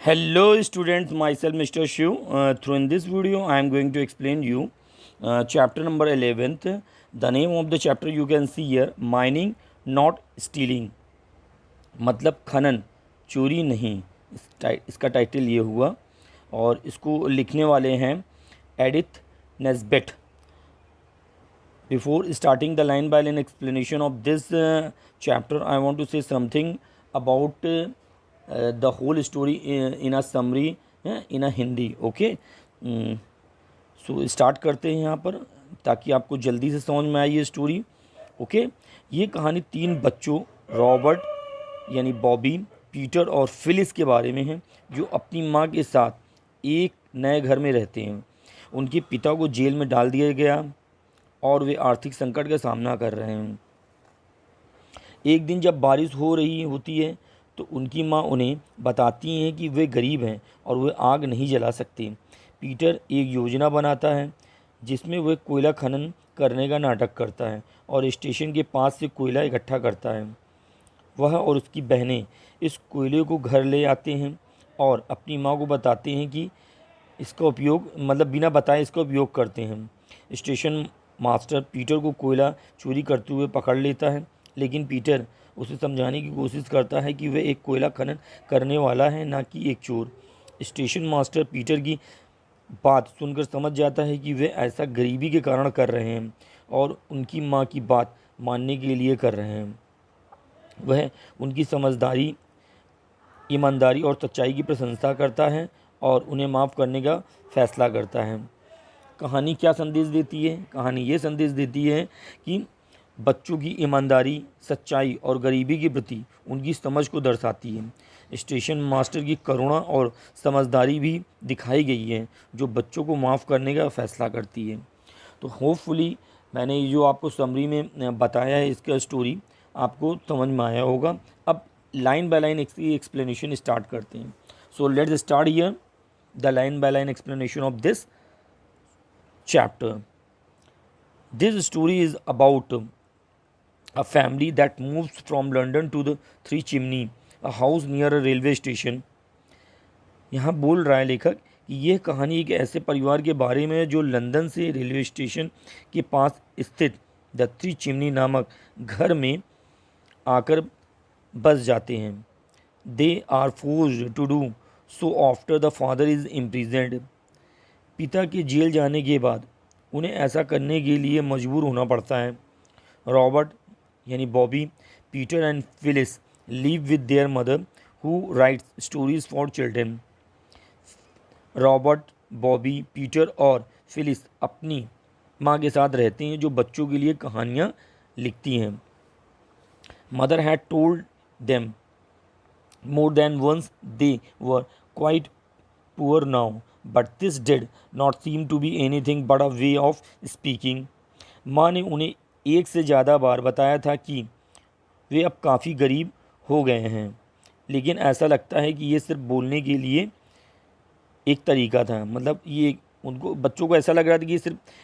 Hello students, myself Mr. Shiv. Through in this video I am going to explain you chapter number 11th. The name of the chapter you can see here, mining not stealing. मतलब खनन चोरी नहीं, इसका title ये हुआ और इसको लिखने वाले हैं Edith नेस्बेट. Before starting the line by line explanation of this chapter, I want to say something about the whole story in a summary in a Hindi. Okay. So start करते हैं यहाँ पर ताकि आपको जल्दी से समझ में आए ये स्टोरी. ओके. ये कहानी तीन बच्चों रॉबर्ट यानी बॉबी, पीटर और फिलिस के बारे में है जो अपनी माँ के साथ एक नए घर में रहते हैं. उनके पिता को जेल में डाल दिया गया और वे आर्थिक संकट का सामना कर रहे हैं. एक दिन जब बारिश हो रही होती है तो उनकी माँ उन्हें बताती हैं कि वे गरीब हैं और वे आग नहीं जला सकते. पीटर एक योजना बनाता है जिसमें वह कोयला खनन करने का नाटक करता है और स्टेशन के पास से कोयला इकट्ठा करता है. वह और उसकी बहनें इस कोयले को घर ले आते हैं और अपनी माँ को बताते हैं कि इसका उपयोग बिना बताए इसका उपयोग करते हैं. स्टेशन मास्टर पीटर को कोयला चोरी करते हुए पकड़ लेता है, लेकिन पीटर उसे समझाने की कोशिश करता है कि वह एक कोयला खनन करने वाला है, ना कि एक चोर. स्टेशन मास्टर पीटर की बात सुनकर समझ जाता है कि वे ऐसा गरीबी के कारण कर रहे हैं और उनकी माँ की बात मानने के लिए कर रहे हैं. वह उनकी समझदारी, ईमानदारी और सच्चाई की प्रशंसा करता है और उन्हें माफ़ करने का फैसला करता है. कहानी क्या संदेश देती है? कहानी ये संदेश देती है कि बच्चों की ईमानदारी, सच्चाई और गरीबी के प्रति उनकी समझ को दर्शाती है. स्टेशन मास्टर की करुणा और समझदारी भी दिखाई गई है जो बच्चों को माफ़ करने का फैसला करती है. तो होपफुली मैंने ये जो आपको समरी में बताया है इसका स्टोरी आपको समझ में आया होगा. अब line by line explanation start करते हैं. So let's start here the line by line explanation of this chapter. This story is about a family that moves from London to the Three Chimney, a house near a railway station. यहाँ बोल रहा है लेखक कि यह कहानी एक ऐसे परिवार के बारे में है जो लंदन से रेलवे स्टेशन के पास स्थित द थ्री चिमनी नामक घर में आकर बस जाते हैं. They are forced to do so after the father is imprisoned. पिता के जेल जाने के बाद उन्हें ऐसा करने के लिए मजबूर होना पड़ता है. रॉबर्ट यानी Bobby, Peter and Phyllis live with their mother who rights stories for children. Robert, Bobby, Peter और फिलिस अपनी माँ के साथ रहते हैं जो बच्चों के लिए कहानियाँ लिखती हैं. Mother had told them more than once they were quite poor now, but this did not seem to be anything but a way of speaking. माँ ने उन्हें एक से ज़्यादा बार बताया था कि वे अब काफ़ी गरीब हो गए हैं, लेकिन ऐसा लगता है कि ये सिर्फ बोलने के लिए एक तरीका था. ये उनको बच्चों को ऐसा लग रहा था कि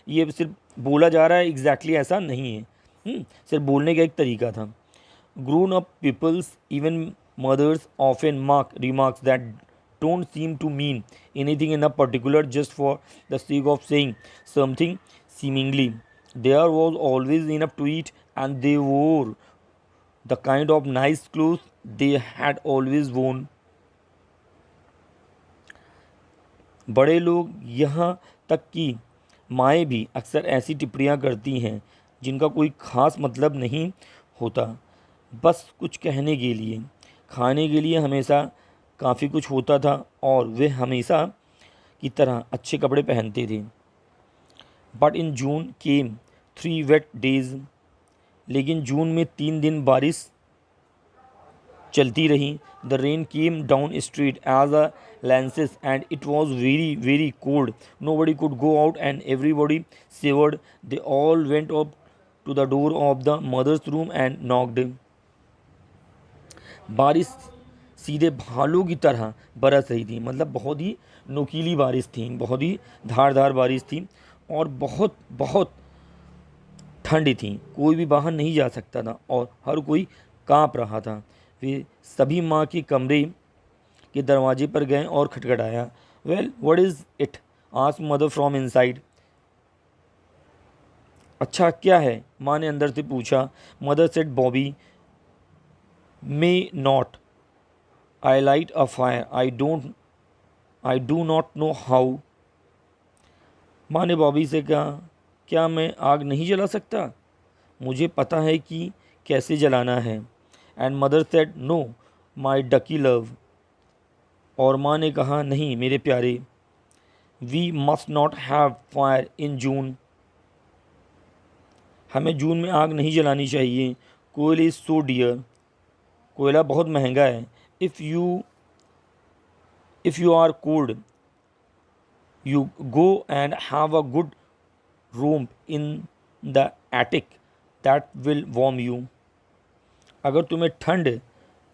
ये सिर्फ बोला जा रहा है, एग्जैक्टली ऐसा नहीं है. सिर्फ बोलने का एक तरीका था. Grown up peoples, even mothers, often mark remarks that don't seem to mean anything in a particular just for the sake of saying something seemingly. There was always enough to eat and they wore the kind of nice clothes they had always worn. बड़े लोग यहाँ तक कि माएँ भी अक्सर ऐसी टिप्पणियाँ करती हैं जिनका कोई ख़ास मतलब नहीं होता, बस कुछ कहने के लिए. खाने के लिए हमेशा काफ़ी कुछ होता था और वे हमेशा की तरह अच्छे कपड़े पहनते थे. But in June came 3 wet days. लेकिन जून में 3 दिन बारिश चलती रही. The rain came down street as a lances and it was very very cold. Nobody could go out and everybody shivered. They all went up to the door of the mother's room and knocked. बारिश सीधे भालू की तरह बरस रही थी. बहुत ही नुकीली बारिश थी, बहुत ही धारदार बारिश थी और बहुत बहुत ठंड थी. कोई भी बाहर नहीं जा सकता था और हर कोई कांप रहा था. वे सभी माँ के कमरे के दरवाजे पर गए और खटखटाया। Well what is it, asked mother from inside. अच्छा क्या है, माँ ने अंदर से पूछा। Mother said Bobby may not, I light a fire, I do not know how. माँ ने बॉबी से कहा, क्या मैं आग नहीं जला सकता, मुझे पता है कि कैसे जलाना है। And mother said no my ducky love, और माँ ने कहा, नहीं मेरे प्यारे, we must not have fire in June, हमें जून में आग नहीं जलानी चाहिए। कोयल इज़ सो डियर, कोयला बहुत महंगा है। If you are cold you go and have a good room in the attic, that will warm you. अगर तुम्हें ठंड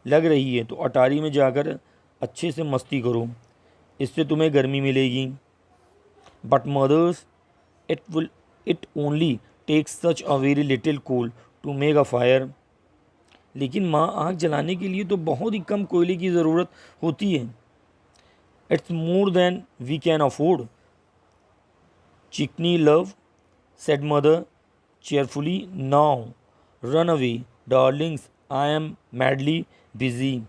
लग रही है तो अटारी में जाकर अच्छे से मस्ती करो, इससे तुम्हें गर्मी मिलेगी। But mothers, it only takes such a very little coal to make a fire. लेकिन माँ, आग जलाने के लिए तो बहुत ही कम कोयले की ज़रूरत होती है। It's more than we can afford, chickies love, said mother cheerfully. Now run away, darlings, I am madly busy.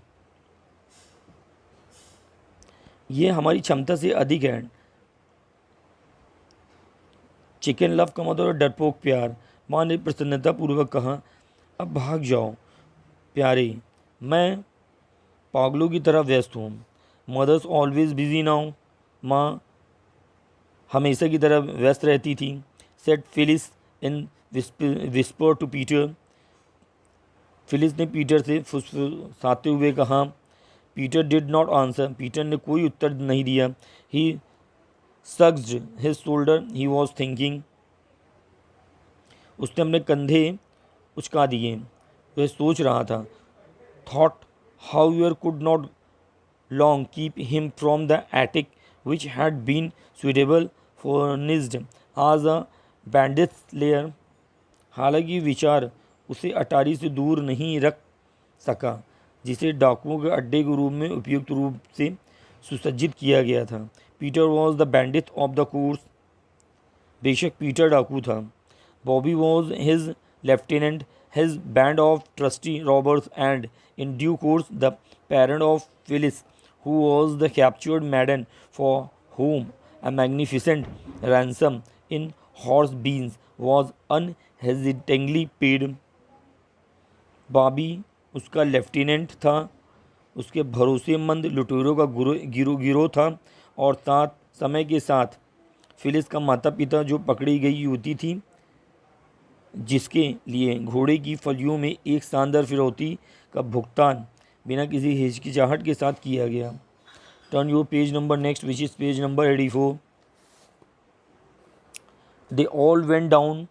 ये हमारी क्षमता से अधिक है। चिकन लव का मतलब है डरपोक प्यार। माँ ने प्रसन्नता पूर्वक कहा, अब भाग जाओ प्यारे, मैं पागलों की तरह व्यस्त हूँ। मदर्स ऑलवेज बिजी नाउ, माँ हमेशा की तरह व्यस्त रहती थी। Said Phyllis in whisper to Peter, Phyllis ने पीटर से फुसफुसाते हुए कहा। Peter did not answer, Peter ने कोई उत्तर नहीं दिया। He shrugged his shoulder, he was thinking, उसने अपने कंधे उचका दिए, वह सोच रहा था। Thought how your could not long keep him from the attic which had been suitable furnished as a bandit layer. हालांकि विचार उसे अटारी से दूर नहीं रख सका, जिसे डाकुओं के अड्डे के रूप में उपयुक्त रूप से सुसज्जित किया गया था। Peter was the bandit of the course, बेशक पीटर डाकू था। Bobby was his lieutenant, his band of trustee robbers, and in due course the parent of Phyllis, who was the captured मैडन for whom a magnificent ransom in horse beans was unhesitatingly paid. Bobby उसका lieutenant था, उसके भरोसेमंद लुटेरों का गिरोह था, और साथ समय के साथ फिलिस का माता पिता जो पकड़ी गई युवती थी, जिसके लिए घोड़े की फलियों में एक शानदार फिरौती का भुगतान बिना किसी हिचकिचाहट के साथ किया गया। Turn your page number next, which is page number 84। They all went down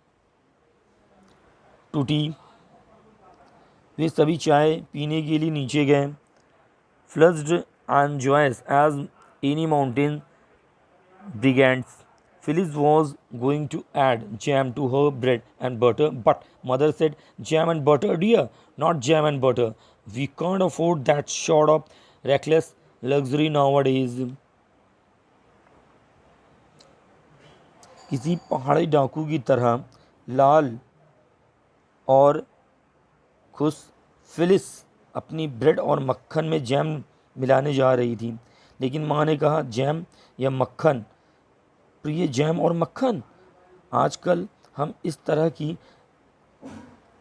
to tea, वे सभी चाय पीने के लिए नीचे गए। Flushed and joyous as any mountain brigands, Phyllis was going to add jam to her bread and butter, but mother said, jam and butter, dear, not jam and butter. We can't afford that sort of reckless luxury nowadays. किसी पहाड़ी डाकू की तरह लाल और खुश Phyllis अपनी bread और मक्खन में जैम मिलाने जा रही थी। लेकिन माँ ने कहा, जैम या मक्खन, प्रिय जैम और मक्खन, आजकल हम इस तरह की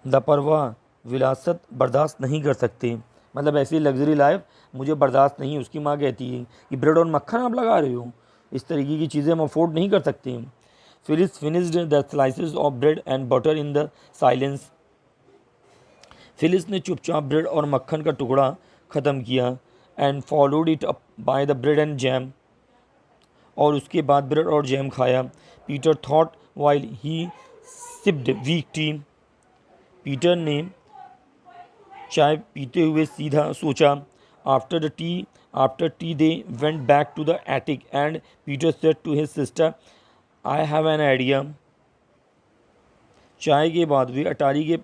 लापरवाह विलासत बर्दाश्त नहीं कर सकते। मतलब ऐसी लग्जरी लाइफ मुझे बर्दाश्त नहीं। उसकी माँ कहती है कि ब्रेड और मक्खन आप लगा रहे हो, इस तरीके की चीज़ें हम अफोर्ड नहीं कर सकते। Phyllis finished the slices of bread and butter in the silence, Phyllis ने चुपचाप ब्रेड और मक्खन का टुकड़ा ख़त्म किया। And followed it up by the bread and jam, और उसके बाद ब्रेड और जैम खाया। Peter thought while he sipped weak tea, Peter ने चाय पीते हुए सीधा सोचा। After tea they went back to the attic and Peter said to his sister, I have an idea. चाय के बाद वे अटारी के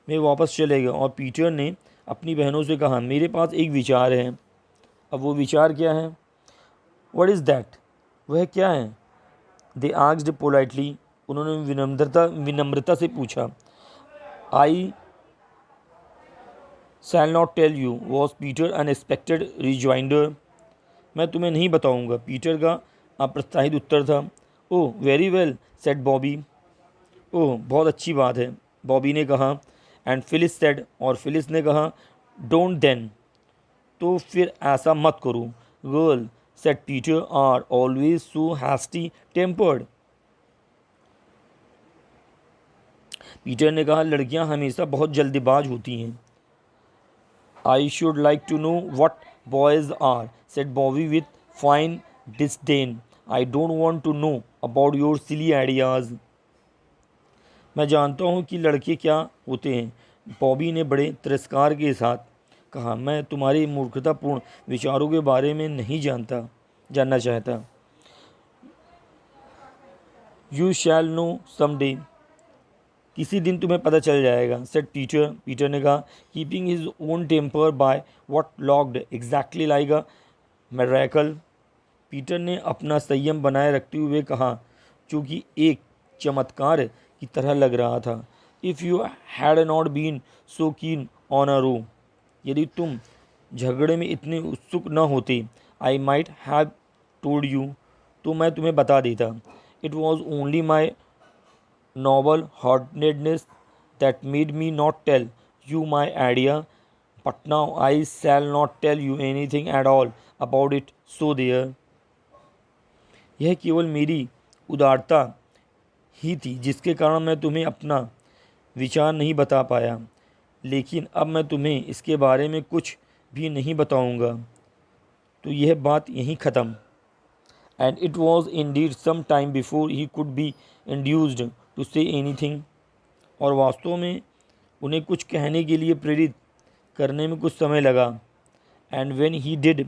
में वापस चले गए और पीटर ने अपनी बहनों से कहा, मेरे पास एक विचार है। अब वो विचार क्या है? What is that? वह क्या है? दे आस्क्ड पोलाइटली, उन्होंने विनम्रता से पूछा। I shall not tell you was Peter unexpected rejoinder, मैं तुम्हें नहीं बताऊंगा, पीटर का अप्रत्याशित उत्तर था। Oh very well said Bobby, oh बहुत अच्छी बात है, बॉबी ने कहा। एंड फिलिस सेड, और फिलिस ने कहा, डोंट देन, तो फिर ऐसा मत करो। Girl said Peter are always so hasty tempered, Peter ने कहा लड़कियां हमेशा बहुत जल्दीबाज होती हैं। I should like to know what boys are said Bobby with fine disdain, I don't want to know about your silly ideas, मैं जानता हूँ कि लड़के क्या होते हैं, बॉबी ने बड़े तिरस्कार के साथ कहा, मैं तुम्हारे मूर्खतापूर्ण विचारों के बारे में नहीं जानना चाहता। यू शैल नो समडे, किसी दिन तुम्हें पता चल जाएगा। सेड पीटर, पीटर ने कहा, keeping his own temper by what looked exactly like a miracle, Peter ने अपना संयम बनाए रखते हुए कहा, जो कि एक चमत्कार की तरह लग रहा था। If you had not been so keen on अ रो, यदि तुम झगड़े में इतने उत्सुक न होते, I might have told you, तो मैं तुम्हें बता देता। It was only my noble heartedness that made me not tell you my idea, but now I shall not tell you anything at all about it, so there, यह केवल मेरी उदारता ही थी जिसके कारण मैं तुम्हें अपना विचार नहीं बता पाया, लेकिन अब मैं तुम्हें इसके बारे में कुछ भी नहीं बताऊंगा, तो यह बात यहीं ख़त्म। And it was indeed some time before he could be induced to say anything, और वास्तव में उन्हें कुछ कहने के लिए प्रेरित करने में कुछ समय लगा। And when he did,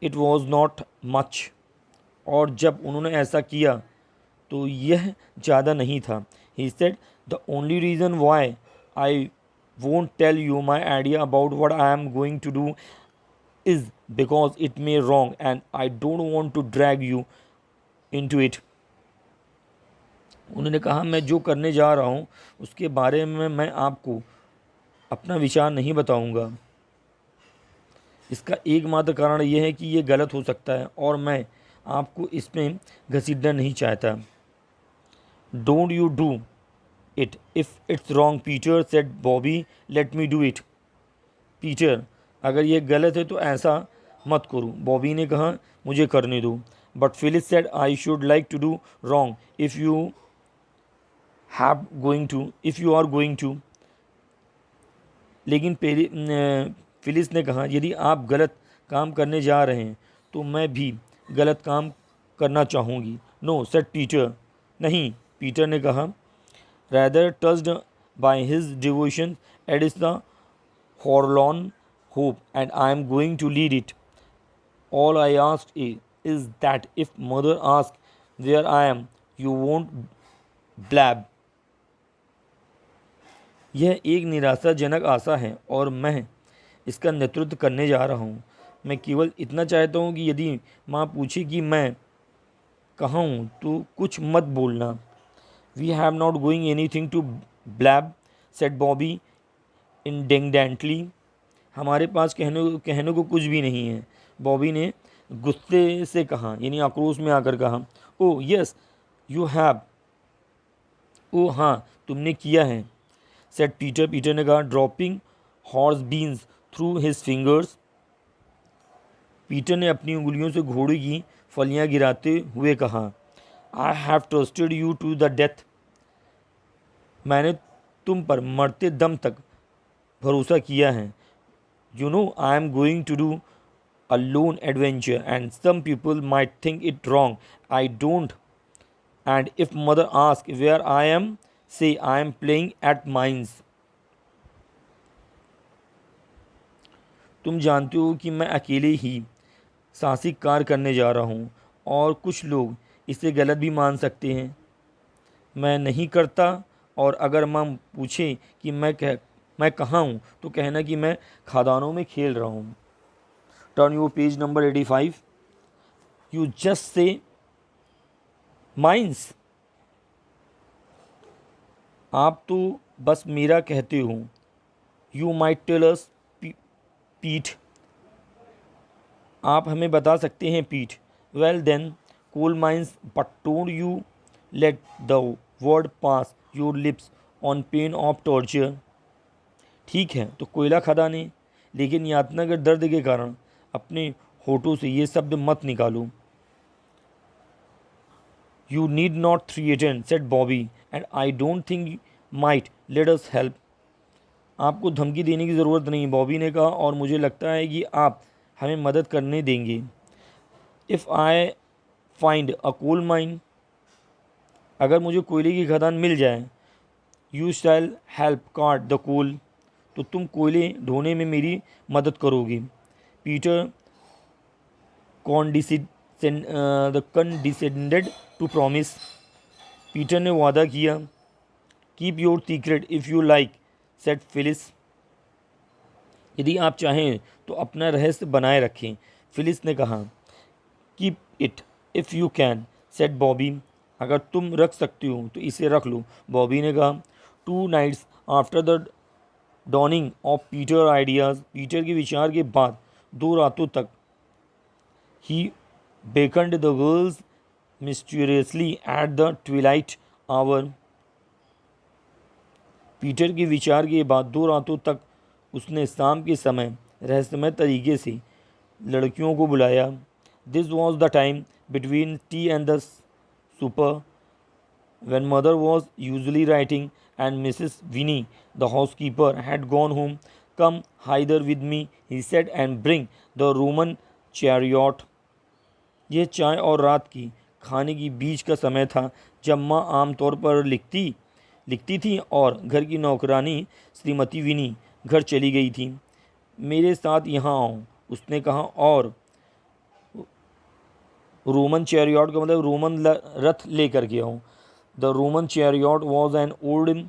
it was not much, और जब उन्होंने ऐसा किया तो यह ज़्यादा नहीं था। He said, the only reason why I won't tell you my idea about what I am going to do is because it may wrong and I don't want to drag you into it, उन्होंने कहा मैं जो करने जा रहा हूँ उसके बारे में मैं आपको अपना विचार नहीं बताऊंगा, इसका एकमात्र कारण यह है कि यह गलत हो सकता है और मैं आपको इसमें घसीटना नहीं चाहता। Don't you do it if it's wrong Peter said Bobby, let me do it, Peter अगर यह गलत है तो ऐसा मत करो, बॉबी ने कहा मुझे करने दो। But Phyllis said I should like to do wrong if you are going to, लेकिन फिलिस ने कहा यदि आप गलत काम करने जा रहे हैं तो मैं भी गलत काम करना चाहूँगी। नो सेड पीटर, नहीं, पीटर ने कहा। Rather touched by his devotion Aedes the forlorn hope and I am going to lead it. All I ask is that if mother asks where I am, you won't blab. यह एक निराशाजनक आशा है और मैं इसका नेतृत्व करने जा रहा हूँ। मैं केवल इतना चाहता हूँ कि यदि माँ पूछे कि मैं कहाँ हूँ तो कुछ मत बोलना। We have not going anything to blab, said Bobby indignantly. हमारे पास कहने को कुछ भी नहीं है, बॉबी ने गुस्से से कहा, यानी आक्रोश में आकर कहा। ओह यस यू हैव, ओ हाँ तुमने किया है, सेड पीटर, पीटर ने कहा, dropping horse beans through his fingers, Peter ने अपनी उंगलियों से घोड़े की फलियां गिराते हुए कहा। I have trusted you to the death, मैंने तुम पर मरते दम तक भरोसा किया है। You know I am going to do a lone adventure and some people might think it wrong. I don't. And if mother asks where I am, say I am playing at mines. तुम जानते हो कि मैं अकेले ही साहसिक कार्य करने जा रहा हूँ और कुछ लोग इसे गलत भी मान सकते हैं। मैं नहीं करता, और अगर माँ पूछे कि मैं कहाँ हूँ तो कहना कि मैं खदानों में खेल रहा हूँ। turn your page number 85. You just say mines. आप तो बस मेरा कहते हो. You might tell us, Pete. आप हमें बता सकते हैं, पीट. Well then, coal mines, but don't you let the word pass your lips on pain of torture. ठीक है, तो कोयला खदानें, लेकिन यातना के दर्द के कारण अपने होठों से ये शब्द मत निकालो. You need not threaten, said Bobby, and I don't think might let us help. आपको धमकी देने की ज़रूरत नहीं, बॉबी ने कहा, और मुझे लगता है कि आप हमें मदद करने देंगे. If I find a coal mine, अगर मुझे कोयले की खदान मिल जाए, you shall help cart the coal, तो तुम कोयले ढोने में मेरी मदद करोगे. Peter condescended to promise, Peter ने वादा किया. Keep your secret if you like, said Phyllis, यदि आप चाहें तो अपना रहस्य बनाए रखें, फिलिस ने कहा. Keep it if you can, said Bobby, अगर तुम रख सकते हो तो इसे रख लो, बॉबी ने कहा. 2 nights after the dawning of Peter ideas, Peter के विचार के बाद 2 रातों तक, he beckoned the girls mysteriously at the twilight hour, Peter के विचार के बाद 2 रातों तक उसने शाम के समय रहस्यमय तरीके से लड़कियों को बुलाया. This was the time between T and the super, when mother was usually writing and Mrs. Winnie, the housekeeper, had gone home. Come hither with me, he said, and bring the Roman chariot. यह चाय और रात की खाने की बीच का समय था, जब माँ आमतौर पर लिखती थी और घर की नौकरानी श्रीमती विनी घर चली गई थी. मेरे साथ यहाँ आओ, उसने कहा, और रोमन चैरियट का मतलब रोमन रथ लेकर के आओ. The Roman chariot was an old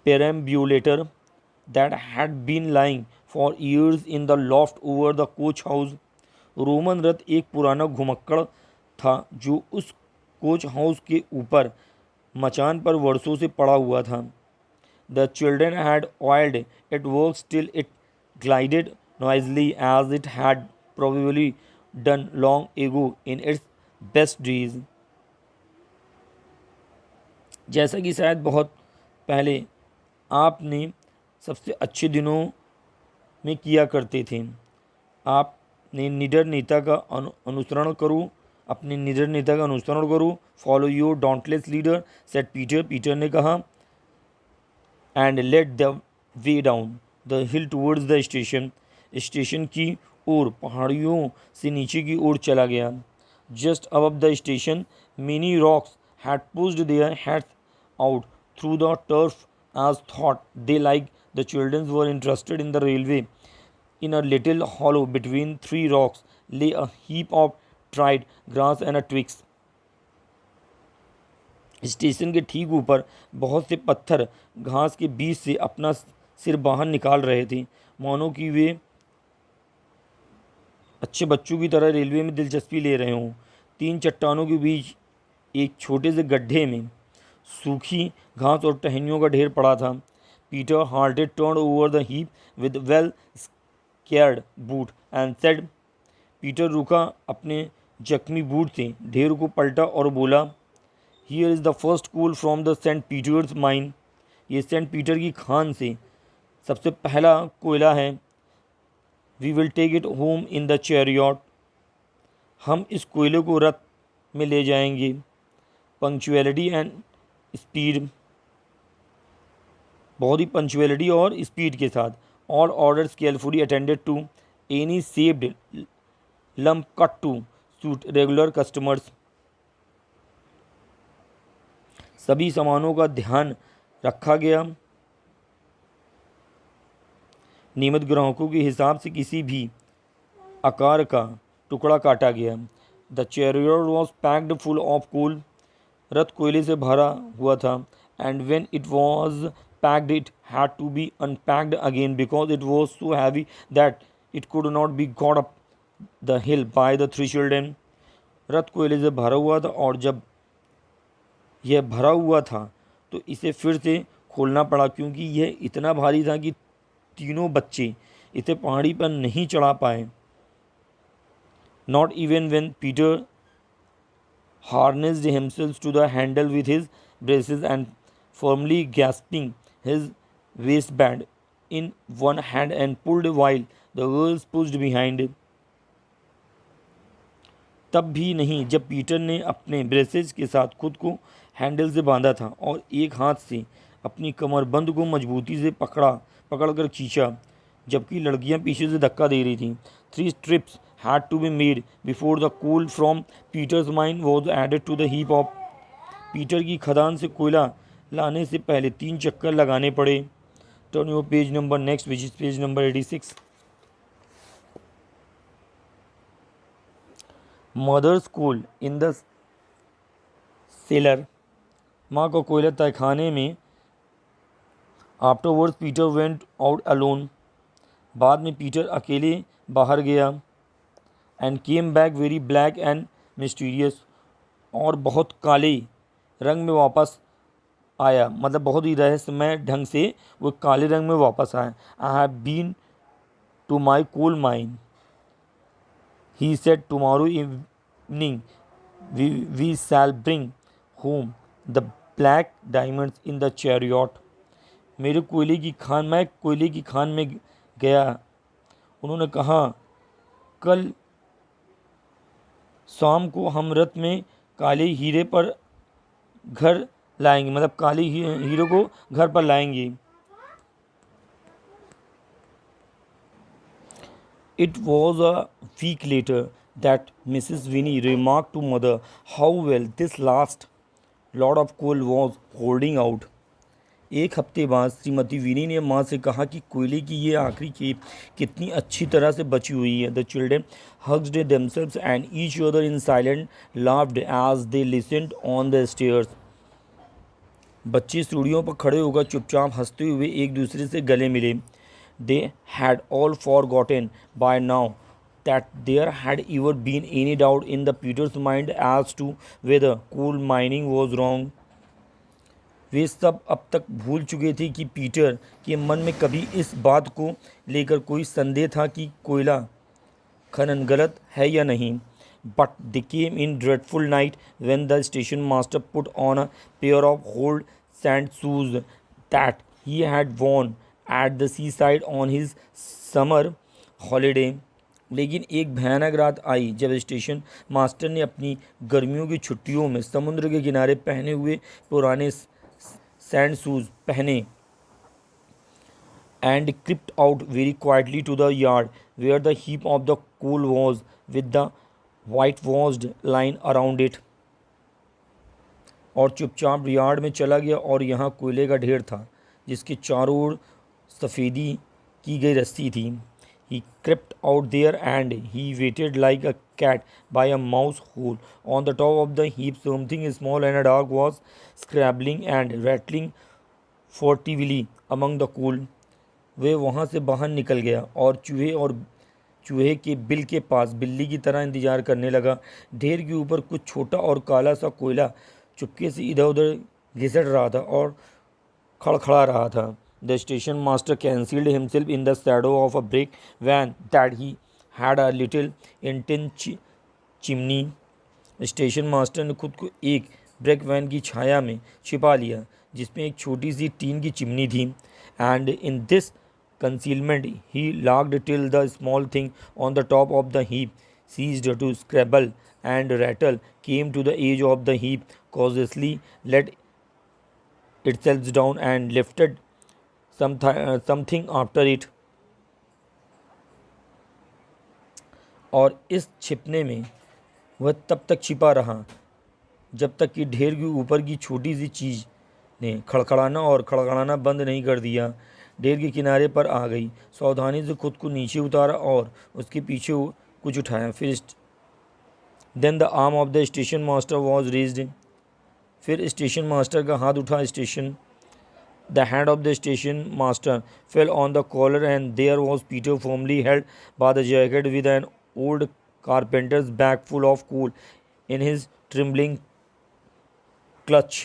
perambulator that had been lying for years in the loft over the coach house. Roman रथ एक पुराना घुमक्कड़ था जो उस कोच हाउस के ऊपर मचान पर वर्षों से पड़ा हुआ था. The children had oiled it works till it glided noisily as it had probably done long ago in its best days. जैसा कि शायद बहुत पहले आपने सबसे अच्छे दिनों में किया करते थे. आपने निडर नेता का अनुसरण करो, अपने निडर नेता का अनुसरण करो. Follow your dauntless leader, said Peter, Peter ने कहा. And let the way down the hill towards the station, station की ओर, पहाड़ियों से नीचे की ओर चला गया. Just above the station many rocks had pushed their heads out through the turf as thought they, like the children, were interested in the railway. In a little hollow between 3 rocks lay a heap of dried grass and a twigs. Station के ठीक ऊपर बहुत से पत्थर घास के बीच से अपना सिर बाहर निकाल रहे थे, मानो कि वे अच्छे बच्चों की तरह रेलवे में दिलचस्पी ले रहे हों. 3 चट्टानों के बीच एक छोटे से गड्ढे में सूखी घास और टहनियों का ढेर पड़ा था. Peter hearted turn over the heap with well scared boot and said, Peter रुका अपने जख्मी बूट से ढेर को पलटा और बोला, here is the first coal from the Saint Peter's mine, ये सेंट पीटर की खान से सबसे पहला कोयला है. We will take it home in the chariot, हम इस कोयले को रथ में ले जाएंगे. पंक्चुअलिटी एंड स्पीड, बहुत ही पंक्चुअलिटी और स्पीड के साथ. All orders carefully attended to, any saved lump cut to suit regular customers, सभी सामानों का ध्यान रखा गया, नियमित ग्राहकों के हिसाब से किसी भी आकार का टुकड़ा काटा गया. The chariot was packed full of coal, रथ कोयले से भरा हुआ था. And when it was packed it had to be unpacked again because it was so heavy that It could not be got up the hill by the three children. रथ कोयले से भरा हुआ था और जब यह भरा हुआ था तो इसे फिर से खोलना पड़ा क्योंकि यह इतना भारी था कि तीनों बच्चे इसे पहाड़ी पर नहीं चढ़ा पाए. Not even when Peter harnessed himself to the handle with his braces and firmly grasping his waistband in one hand and pulled while the girls pushed behind. तब भी नहीं जब पीटर ने अपने ब्रेसेस के साथ खुद को हैंडल से बांधा था और एक हाथ से अपनी कमरबंद को मजबूती से पकड़कर खींचा जबकि लड़कियां पीछे से धक्का दे रही थीं. 3 trips had to be made before the coal from Peter's mine was added to the heap of. Peter की खदान से कोयला लाने से पहले 3 चक्कर लगाने पड़े. Turn your page number next which is page number 86. Mother's coal in the cellar. माँ का कोयला तहखाने में. Afterwards Peter went out alone. बाद में पीटर अकेले बाहर गया. And came back very black and mysterious. और बहुत काले रंग में वापस आया मतलब बहुत ही रहस्यमय ढंग से वो काले रंग में वापस आया. I have been to my coal mine he said. Tomorrow evening we shall bring home the black diamonds in the chariot. मैं कोयले की खान में गया. उन्होंने कहा कल शाम को हम रथ में काले हीरे पर घर लाएंगे मतलब काले हीरो को घर पर लाएंगे. It was a week later that Mrs. Winnie remarked to mother how well this last lot of coal was holding out. एक हफ्ते बाद श्रीमती विनी ने माँ से कहा कि कोयले की ये आखिरी खेप कितनी अच्छी तरह से बची हुई है. The children hugged themselves and each other in silent laughed as they listened on the stairs. बच्चे सीढ़ियों पर खड़े होकर चुपचाप हंसते हुए एक दूसरे से गले मिले. They had all forgotten by now that there had ever been any doubt in the Peter's mind as to whether coal mining was wrong. वे सब अब तक भूल चुके थे कि पीटर के मन में कभी इस बात को लेकर कोई संदेह था कि कोयला खनन गलत है या नहीं. But they came in dreadful night when the station master put on a pair of old sand shoes that he had worn at the seaside on his summer holiday. लेकिन एक भयानक रात आई जब स्टेशन मास्टर ने अपनी गर्मियों की छुट्टियों में समुद्र के किनारे पहने हुए पुराने सैंड शूज पहने and crept out very quietly to the yard where the heap of the coal was with the whitewashed line around it. और चुपचाप यार्ड में चला गया और यहाँ कोयले का ढेर था जिसके चारों ओर सफ़ेदी की गई रस्सी थी. He crept out there and he waited like a cat by a mouse hole. On the top of the heap something small and dark was scrabbling and rattling furtively among the coal. वे वहाँ से बाहर निकल गया और चूहे के bill के पास बिल्ली की तरह इंतजार करने लगा. ढेर के ऊपर कुछ छोटा और काला सा कोयला चुपके से इधर उधर घिसट रहा था और खड़खड़ा रहा था. The station master concealed himself in the shadow of a brick van that he had a little tin chimney. Station master ने खुद को एक ब्रेक वैन की छाया में छिपा लिया जिसमें एक छोटी सी टीन की चिमनी थी. And in this concealment he laughed till the small thing on the top of the heap ceased to scrabble and rattle, came to the edge of the heap, cautiously let itself down and lifted something after it. और इस छिपने में वह तब तक छिपा रहा जब तक कि ढेर के ऊपर की छोटी सी चीज़ ने खड़खड़ाना बंद नहीं कर दिया. ढेर के किनारे पर आ गई, सावधानी से खुद को नीचे उतारा और उसके पीछे कुछ उठाया. Then the arm of the station master was raised. फिर स्टेशन मास्टर का हाथ उठा. Station The hand of the station master fell on the collar, and there was Peter firmly held by the jacket with an old carpenter's bag full of coal in his trembling clutch.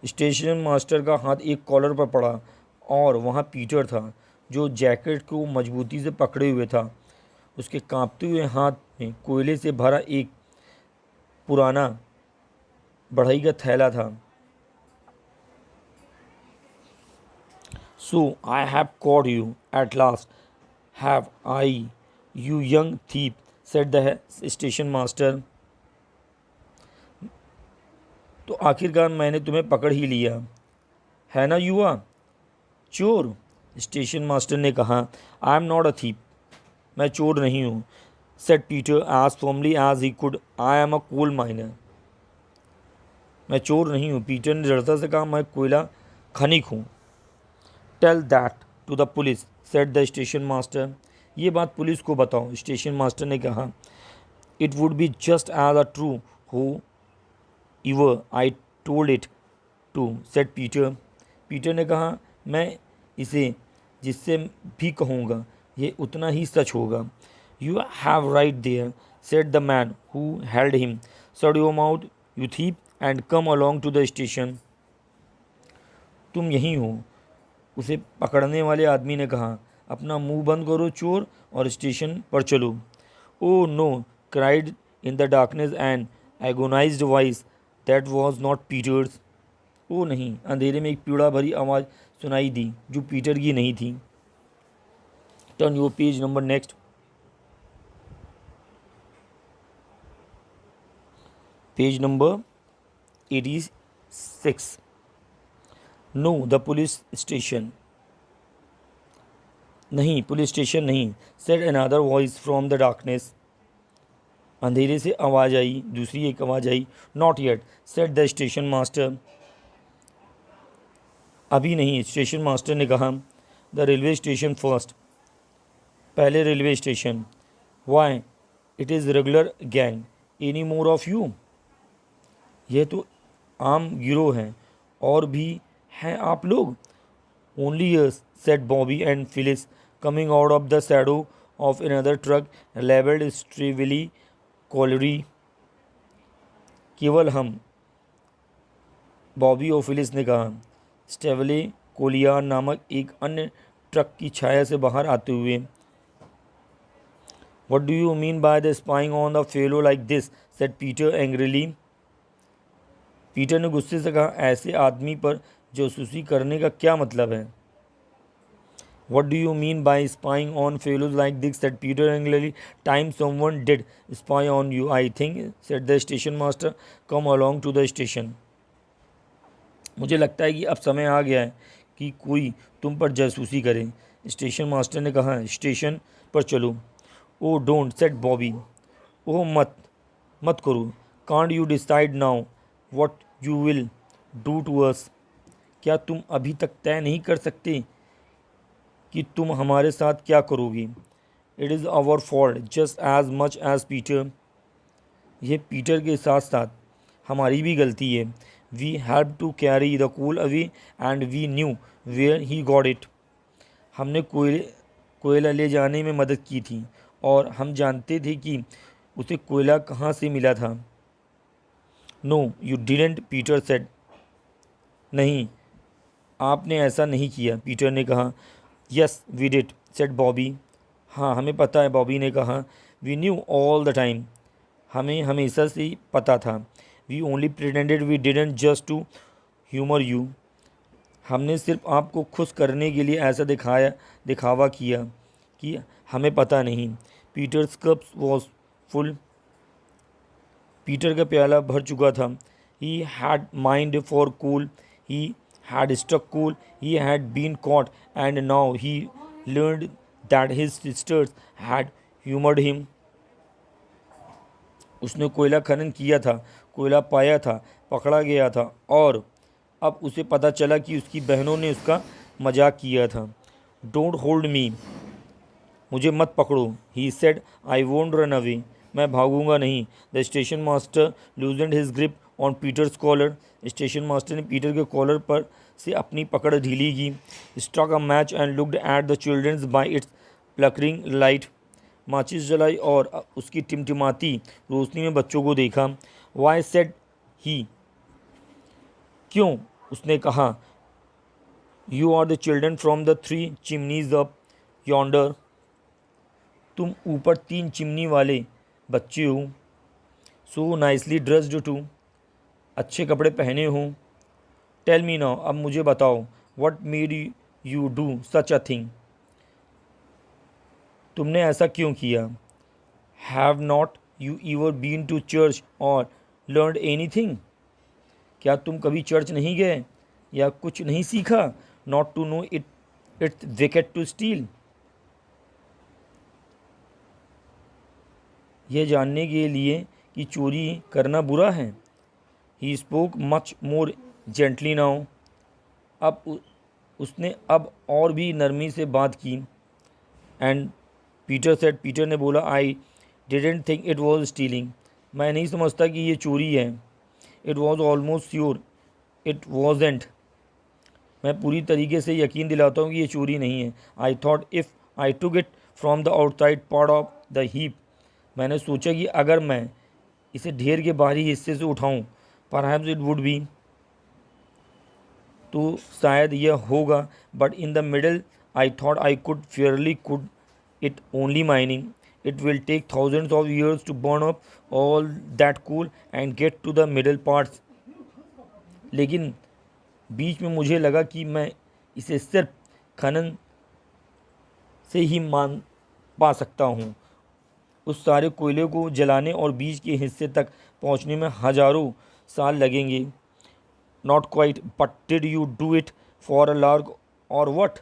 Station master का हाथ एक collar पर पड़ा और वहाँ Peter था जो jacket को मजबूती से पकड़े हुए था। उसके कांपते हुए हाथ में कोयले से भरा एक पुराना बढ़ई का थैला था। So I have caught you at last, have I, you young thief, said the station master. तो आखिरकार मैंने तुम्हें पकड़ ही लिया है ना युवा चोर, स्टेशन मास्टर ने कहा। I am not a thief, मैं चोर नहीं हूँ, said Peter as formally as he could. I am a coal miner, मैं चोर नहीं हूँ, पीटर ने दृढ़ता से कहा, मैं कोयला खनिक हूँ। Tell that to the police, said the station master, ये बात पुलिस को बताओ, स्टेशन मास्टर ने कहा। It would be just as a true however I told it to, said Peter. Peter ने कहा, मैं इसे जिससे भी कहूँगा ये उतना ही सच होगा। You have right there, said the man who held him, shut your mouth you thief and come along to the station. तुम यहीं हो, उसे पकड़ने वाले आदमी ने कहा, अपना मुंह बंद करो चोर और स्टेशन पर चलो। Oh no, cried in the darkness and agonised voice that was not Peter's. ओ नहीं, अंधेरे में एक पीड़ा भरी आवाज़ सुनाई दी जो पीटर की नहीं थी। Turn your page number next, page number 86। No the police station, नहीं पुलिस स्टेशन नहीं, said another voice from the darkness, अंधेरे से आवाज़ आई, दूसरी एक आवाज़ आई। Not yet, said the station master, अभी नहीं, स्टेशन मास्टर ने कहा। द रेलवे स्टेशन फर्स्ट, पहले railway station. Why, it is regular gang, any more of you, यह तो आम गिरोह है, और भी हैं आप लोग। Only yes, said Bobby and Phyllis coming out of the shadow of another truck labelled Streevily colliery, केवल हम, बॉबी और फिलिस ने कहा, स्टेवले कोलियार नामक एक अन्य ट्रक की छाया से बाहर आते हुए। What do you mean by the spying on the fellow like this, said Peter angrily, Peter ने गुस्से से कहा, ऐसे आदमी पर जासूसी करने का क्या मतलब है। What do you mean by spying on fellows like this, said Peter angrily. Time someone did spy on you, I think, said the station master. Come along to the station. मुझे लगता है कि अब समय आ गया है कि कोई तुम पर जासूसी करे, स्टेशन मास्टर ने कहा। स्टेशन पर चलो। ओ डोंट, सेड बॉबी, ओह मत, मत करो। Can't you decide now what you will do to us, क्या तुम अभी तक तय नहीं कर सकते कि तुम हमारे साथ क्या करोगी। It is our fault just as much as Peter, यह पीटर के साथ साथ हमारी भी गलती है। We have to carry the coal away and we knew where he got it, हमने कोयला ले जाने में मदद की थी और हम जानते थे कि उसे कोयला कहाँ से मिला था। No you didn't, Peter said, नहीं आपने ऐसा नहीं किया, पीटर ने कहा। Yes we did, said Bobby, हाँ हमें पता है, बॉबी ने कहा। We knew all the time, हमें हमेशा से ही पता था। We only pretended we didn't just to humour you, हमने सिर्फ आपको खुश करने के लिए ऐसा दिखावा किया कि हमें पता नहीं। Peter's cup was full, Peter का प्याला भर चुका था। He had mined for coal, he had struck coal, he had been caught, and now he learned that his sisters had humored him. उसने कोयला खनन किया था, कोयला पाया था, पकड़ा गया था, और अब उसे पता चला कि उसकी बहनों ने उसका मजाक किया था। डोंट होल्ड मी, मुझे मत पकड़ो, he said, I won't run away, मैं भागूंगा नहीं। The station master loosened his grip on Peter's collar, station master ने पीटर के कॉलर पर से अपनी पकड़ ढीली की। Struck a match and looked at the children's by its flickering light. माचिस जलाई और उसकी टिमटिमाती रोशनी में बच्चों को देखा। वाई सेड ही, क्यों, उसने कहा। You are the children from the 3 chimneys up yonder. तुम ऊपर 3 चिमनी वाले बच्चे हो। सो नाइसली ड्रेस्ड टू, अच्छे कपड़े पहने हो। टेल मी नाउ, अब मुझे बताओ। What made you do such a thing, तुमने ऐसा क्यों किया। Have not you ever been to church or learn anything, क्या तुम कभी चर्च नहीं गए या कुछ नहीं सीखा। Not to know it's wicked to steal, यह जानने के लिए कि चोरी करना बुरा है। He spoke much more gently now, उसने अब और भी नरमी से बात की। एंड पीटर सेड, पीटर ने बोला, I didn't think it was stealing, मैं नहीं समझता कि ये चोरी है। It was almost sure it wasn't, मैं पूरी तरीके से यकीन दिलाता हूँ कि ये चोरी नहीं है। I thought if I took it from the outside part of the heap, मैंने सोचा कि अगर मैं इसे ढेर के बाहरी हिस्से से उठाऊँ, परहैप्स इट वुड बी, तो शायद यह होगा। But in the middle I thought I could fairly could it only mining, it will take thousands of years to burn up all that coal and get to the middle parts. लेकिन बीच में मुझे लगा कि मैं इसे सिर्फ खनन से ही मान पा सकता हूँ। उस सारे कोयले को जलाने और बीच के हिस्से तक पहुँचने में हज़ारों साल लगेंगे। Not quite, but did you do it for a large और वट,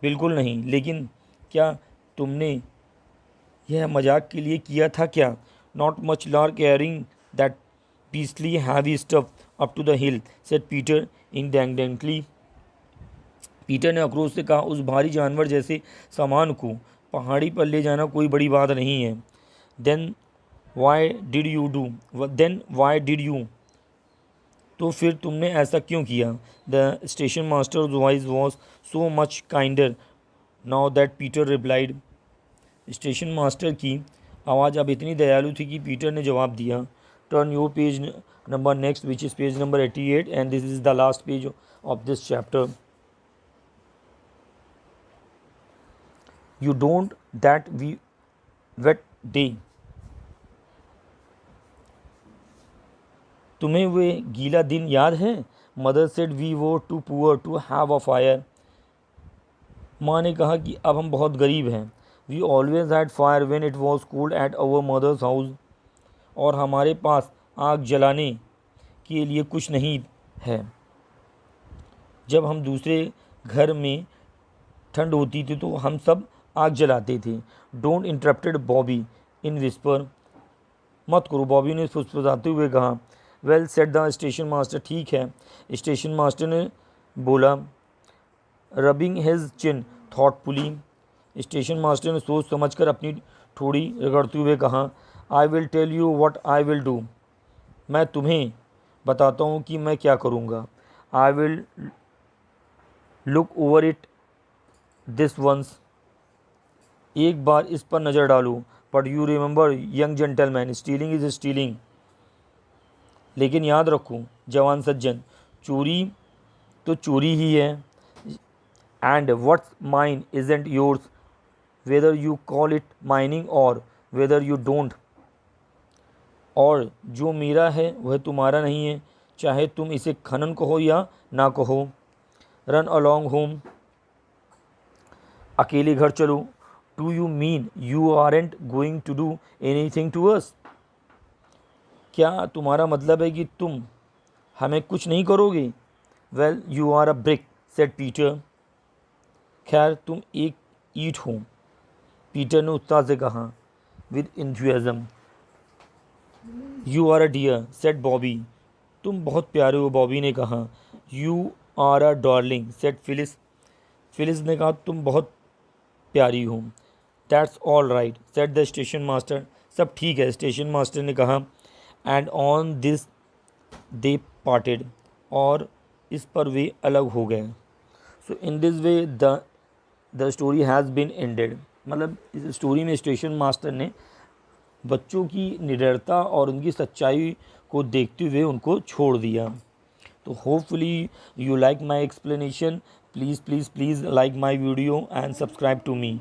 बिल्कुल नहीं, लेकिन क्या तुमने यह मजाक के लिए किया था क्या। Not much large carrying that beastly heavy stuff up to the hill, said Peter indignantly. Peter ने आक्रोश से कहा, उस भारी जानवर जैसे सामान को पहाड़ी पर ले जाना कोई बड़ी बात नहीं है। देन वाई डिड यू, तो फिर तुमने ऐसा क्यों किया। The station master voice was so much kinder now that Peter replied, station master की आवाज़ अब इतनी दयालु थी कि पीटर ने जवाब दिया। Turn your page number next, which is page number 88, and this is the last page of this chapter. You don't that we wet day, तुम्हें वे गीला दिन याद है। Mother said we were too poor to have a fire, माँ ने कहा कि अब हम बहुत गरीब हैं। We always had fire when it was cold at our mother's house, और हमारे पास आग जलाने के लिए कुछ नहीं है जब हम दूसरे घर में ठंड होती थी तो हम सब आग जलाते थे। Don't interrupted Bobby in whisper, मत करो, बॉबी ने फुसफुसाते हुए कहा। Well said the station master, ठीक है, स्टेशन मास्टर ने बोला। Rubbing his chin thoughtfully, station master ने सोच समझकर अपनी ठोड़ी रगड़ते हुए कहा। I will tell you what I will do, मैं तुम्हें बताता हूँ कि मैं क्या करूँगा। I will look over it this once, एक बार इस पर नज़र डालो। But you remember young gentleman, stealing is stealing, लेकिन याद रखो जवान सज्जन, चोरी तो चोरी ही है। And what's mine isn't yours, whether you call it mining और वेदर यू डोंट, और जो मेरा है वह तुम्हारा नहीं है, चाहे तुम इसे खनन कहो या ना कहो। रन अलॉन्ग होम, अकेले घर चलो। Do you mean you aren't going to do anything to us, क्या तुम्हारा मतलब है कि तुम हमें कुछ नहीं करोगे। Well you are a brick, said Peter, खैर तुम एक ईंट हो, पीटर ने उत्साह से कहा with enthusiasm. You are a dear, said Bobby, तुम बहुत प्यारे हो, बॉबी ने कहा। You are a darling, said Phyllis, Phyllis ने कहा तुम बहुत प्यारी हो। That's all right, said the station master, सब ठीक है, स्टेशन मास्टर ने कहा। And on this they parted, और इस पर वे अलग हो गए। So in this way the story has been ended. मतलब इस स्टोरी में स्टेशन मास्टर ने बच्चों की निडरता और उनकी सच्चाई को देखते हुए उनको छोड़ दिया। तो hopefully you like my explanation. Please like my video and subscribe to me.